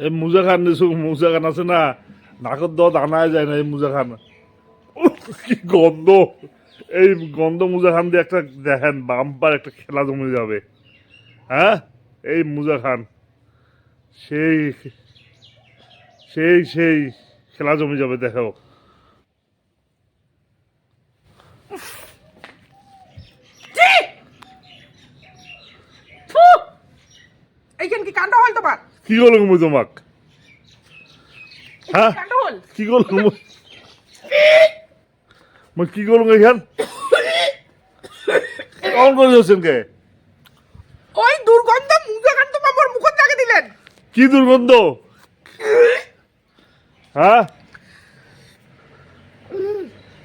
এই মুজা খান মুজা খান আছে না, নাকের দত আনায় যায় না এই মুজা খান। উফ, কি গন্ধ! এই গন্ধ মুজা খান দিয়ে একটা দেখেন বাম্পার একটা খেলা জমে যাবে। হ্যাঁ, এই মুজা খান সেই সেই সেই খেলা জমে যাবে, দেখো। এইখান কি কাণ্ড হল তোমার? কি করলো মুই তোমাক? হ্যাঁ, কাণ্ড হল কি করলো মুই কি করলো এখান? কখন করে যাচ্ছেন কে? ওই দুর্গন্ধ মুজাখান তোমার মোর মুখত লাগিয়ে দিলেন। কি দুর্গন্ধ? হ্যাঁ,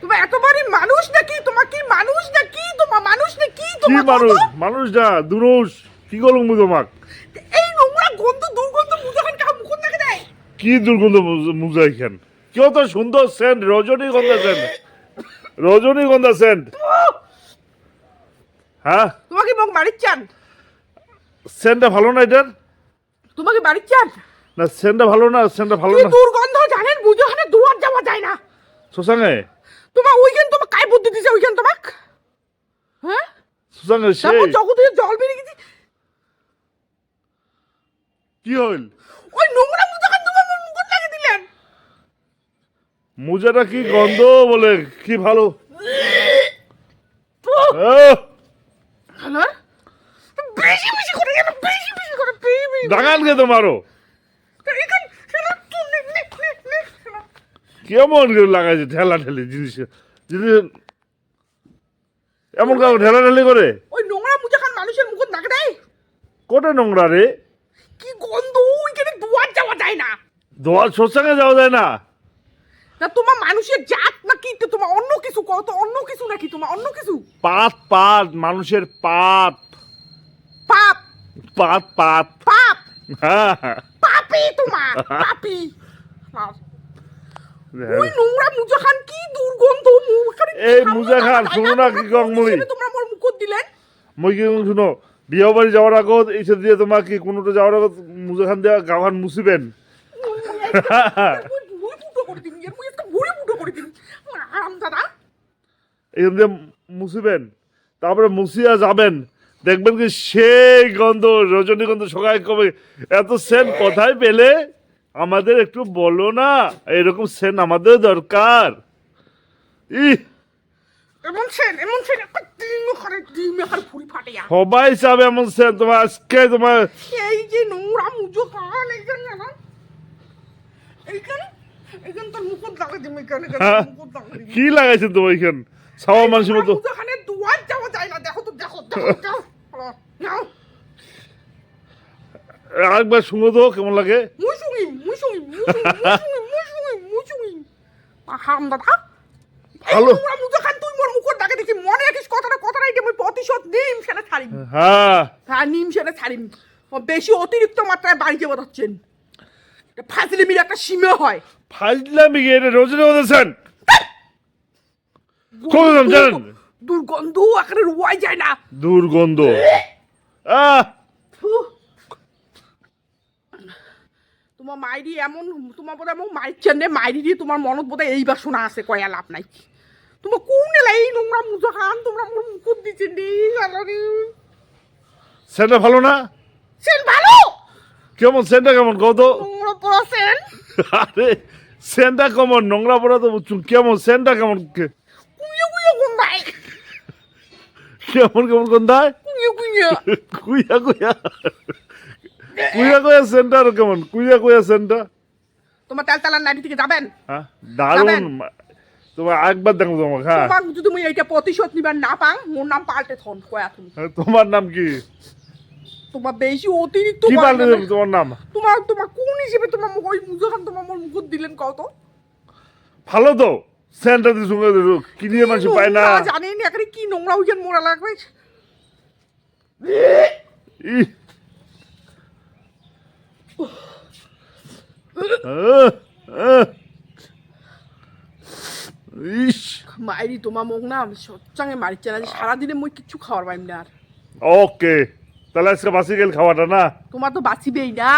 তোমার এতবারই মানুষ নাকি? তোমার কি মানুষ নাকি? তোমার মানুষ নাকি? কি তোমার মানুষ? মানুষ না, দুরুষ। কি করলো মুই তোমাক? এই নোংরা গন্ধ দুর্গন্ধ মুজাখান কাউ মুখত লাগিয়ে দেয়? কি দুর্গন্ধ মুজা এখান? কত সুন্দর সেন্ট, রজনীগন্ধা সেন্ট, রজনীগন্ধা সেন্ট। হ্যাঁ, তোমাকে মুখ বাড়ির চান? সেন্টটা ভালো না এটার? তোমাকে বাড়ির চান? না, সেন্টটা ভালো না, সেন্টটা ভালো কি না। দুর্গন্ধ জানেন? মুজাখানে দুয়ার যাওয়া যায় না। সুসাঙ্গে, তোমার ওইখান তোমার কাই বুদ্ধি দিছে ওইখান তোমাক? হ্যাঁ, সুসাঙ্গে সেই তারপর জগতে জল বেরিয়ে গেছে। কি হইল? ওই নোংরা মুজাখান তোমার মোর মুখত লাগিয়ে দিলেন। মুজাটা কি গন্ধ বলে, কি ভালো। হ্যালো, বেশি বেশি করে কেন? বেশি বেশি করে বেশি ডাকান কে তোমারও এখান শোনো তুই নে নে নে নে শোনো। কেমন করে লাগাইছে ঠেলা ঠেলি জিনিস, জিনিস এমন কাউ ঠেলা ঠেলি করে? ওই নোংরা মুজাখান মানুষের মুখত নাকে দেয়। কোটে নোংরা রে? কি গন্ধ! ওইখানে দুয়ার যাওয়া যায় না। ধোয়া সৎসঙ্গে যাওয়া যায় না? না তোমার মানুষের জাত নাকি? তো তোমার অন্য কিছু কত অন্য কিছু নাকি? তোমার অন্য কিছু পাত পাত মানুষের পাত পাপ পাত পাত। পাপ হ্যাঁ, পাপি তোমার পাপি। ওই নোংরা মুজাখান কি দুর্গন্ধ! মুখখানে এই মুজাখান শুনো না কি কং মুই? তোমরা মোর মুখত দিলেন। মই কি শুনো, বিয়ে বাড়ি যাওয়ার আগত এইসব দিয়ে তোমার কি কোনোটা যাওয়ার আগত মুজাখান দেওয়া গাওয়ান মুছিবেন? ভুড়ি ফুটো করে দিন, এর মুই একটা ভুড়ি ফুটো করে দিন। আরাম দাদা এখান দিয়ে মুছিবেন, তারপরে মুছিয়া যাবেন, দেখবেন কি সেই গন্ধ, রজনীগন্ধা। সবাই কবে এত সেন্ট কোথায় পেলে? আমাদের একটু বলো না, এরকম সেন্ট আমাদের দরকার। এমন সেন একটা ডিম এখানে ভুড়ি ফাটে যা। সবাই চাবে এমন সেন্ট। তোমার আজকে তোমার এই যে নোংরা মুজাখান এইখানে জানো এইখানে এইখানে তোর মুখত লাগিয়ে দিম। এইখানে মুখত লাগিয়ে দিম। কি লাগাইছেন তোমার এখান? ছাওয়া মানুষের মতো। মুজাখানে দুয়ার যাওয়া যায় না। দেখো তো দেখো দেখো যাও যাও। আরেকবার শুনো তো কেমন লাগে। মুই হাম দাদা ভালো। নোংরা মুজাখান তুই মোর মুখত লাগে দেখি মনে রাখিস কথাটা কথাটাই যে মুই প্রতিশোধ নিম সেটা ছাড়িম। হ্যাঁ, হ্যাঁ নিম সেটা ছাড়িম। বেশি অতিরিক্ত মাত্রায় বাড়ি যাবো হচ্ছেন। ফাজলিমির একটা সীমা হয়। ফাজলামি কি? এটা রজনীগন্ধা সেন্ট। কোন নাম জানেন? দুর্গন্ধ আকারে রোয়াই যায় না। দুর্গন্ধ। আহ, ফুহ। তোমার মাইরি এমন তোমার বোধ এমন মাইরছেন রে মাইরি দিয়ে তোমার মনত বোধ এইবার শোনা আছে কয়া লাভ নাই। তোমার কোন এলাই এই নোংরা মুজাখান তোমরা মোর মুকুট দিচ্ছেন রে গালারি। সেন্টটা ভালো না? সেন ভালো কেমন সেন্টটা কেমন কত? নোংরা পড়া সেন। আরে সেন্টটা কেমন? নোংরা পড়া তো বুঝছো। কেমন সেন্টটা কেমন? কুইয়া কুইয়া গন্ধায়। কেমন কেমন গন্ধায়? কুইয়া কুইয়া কুইয়া কুইয়া কুইয়া কুইয়া সেন্টার কেমন? কুইয়া কুইয়া সেন্টার। তোমার তেলতালার নাইটি থেকে যাবেন? হ্যাঁ, দারুণ। তোমার একবার দেখো তোমাকে। হ্যাঁ, তোমার যদি তুমি এইটা প্রতিশোধ নিবার না পাং মোর নাম পাল্টে থন কয়া তুমি। তোমার নাম কি? তোমার বেশি অতিরিক্ত কি পাল্টে দেবে তোমার নাম? তোমার তোমার কোন হিসেবে তোমার ওই মুজাখান তোমার মোর মুকুট দিলেন কত? ভালো তো সেন্টার দিয়ে সঙ্গে কিনিয়ে মানুষ পায় না। জানেন এখানে কি নোংরা ওইখান মোড়া লাগবে। ইহ, আহ, আহ। ইস, মাইরি তোমার মুখ না সচ্চাঙ্গে মারিচ্ছে না। সারাদিনে মুই কিচ্ছু খাওয়ার পাইম না আর। ওকে। তাহলে আজকে বাসি গেল খাওয়াটা না? তোমার তো বাঁচিবেই না,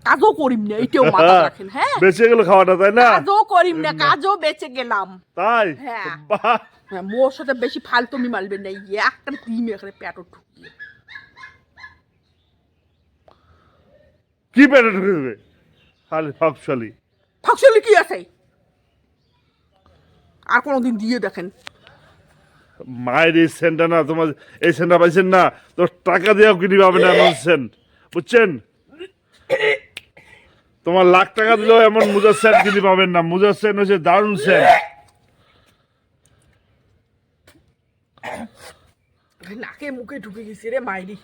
কাজও করিম না, এইটাও মাথা রাখেন। হ্যাঁ, বেঁচে গেল খাওয়াটা, তাই না? কাজও করিম না, কাজও বেঁচে গেলাম। তাই? হ্যাঁ। বাহ, হ্যাঁ, মোর সাথে বেশি ফালতুমি মারবেন না, একটা ডিম এখানে পেটও ঢুকিয়ে। কি পেটে ঢুকে দেবে খালি ফাঁকশালি? ফাঁকশালি কি আছে? আর কোনোদিন দিয়ে দেখেন। মায়ের এই সেন্টটা না, তোমার এই সেন্টটা পাইছেন না তো টাকা দিয়েও কিনে পাবেন না এমন সেন্ট, বুঝছেন? তোমার লাখ টাকা দিলেও এমন মুজার সেন্ট কিনে পাবেন না। মুজার সেন্ট হচ্ছে দারুণ সেন্ট। নাকে মুখে ঢুকে গেছে রে মাইরি।